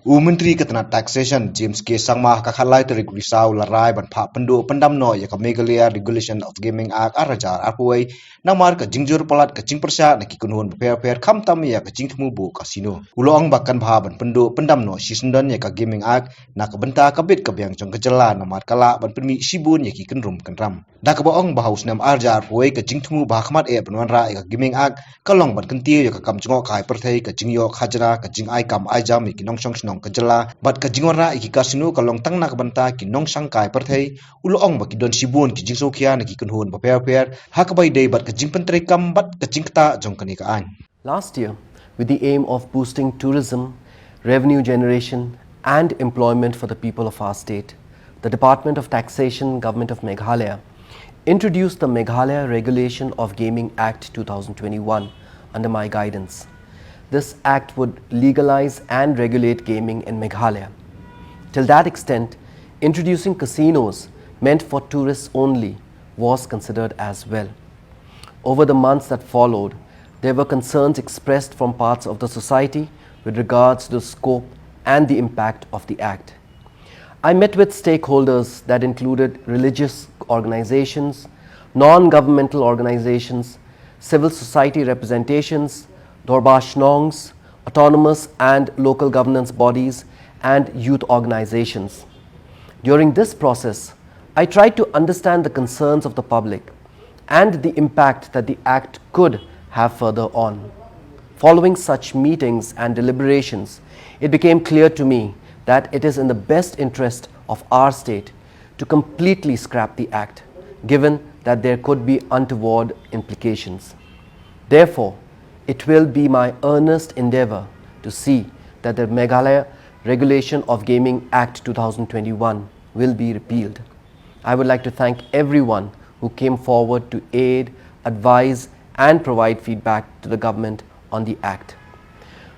Menteri Ketena Taxation James K. Sangmah ka khalai terik risau larai ban pha pendu pendam no ya ka Meghalaya Regulation of Gaming Act arajar arpuai namar ka jingjur palat ka jingpyrshah na ki kunhun per kham tam ya ka jingthmu bu casino ulong bakkan bha ban pendu pendam no sisundan ya ka Gaming Act na ka benta ka bit ka byang jong ka jala namar kala ban penmi sibun ya ki kunrum kanram da ka baong bahaus nam arjar arpuai ka jingthmu ba khmat e banwan ra ya ka Gaming Act kalong ban kentiu ya ka kam jongo khai perthai ka jingyo khajra ka jing ai kam ai jam ki nong song ka jala bat ka jingora iki kasinu kalong tang nak banta ki nong sangkai perthei ulong ba ki don sibun ki jingso khia na ki kunhun ba per hakabai dei bat ka jingpentre kam bat ka jingta jongkani ka an. Last year, with the aim of boosting tourism, revenue generation and employment for the people of our state, the Department of Taxation, Government of Meghalaya, introduced the Meghalaya Regulation of Gaming Act 2021 under my guidance. This act would legalize and regulate gaming in Meghalaya. Till that extent, introducing casinos meant for tourists only was considered as well. Over the months that followed, there were concerns expressed from parts of the society with regards to the scope and the impact of the act. I met with stakeholders that included religious organizations, non-governmental organizations, civil society representations, Dorbashnongs, autonomous and local governance bodies, and youth organizations. During this process, I tried to understand the concerns of the public and the impact that the Act could have further on. Following such meetings and deliberations, it became clear to me that it is in the best interest of our state to completely scrap the Act, given that there could be untoward implications. Therefore, it will be my earnest endeavor to see that the Meghalaya Regulation of Gaming Act 2021 will be repealed. I would like to thank everyone who came forward to aid, advise and provide feedback to the government on the Act.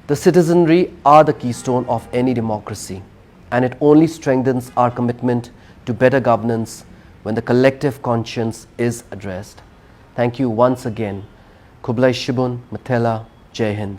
The citizenry are the keystone of any democracy, and it only strengthens our commitment to better governance when the collective conscience is addressed. Thank you once again. Kublai Shibun, Matela, Jai Hind.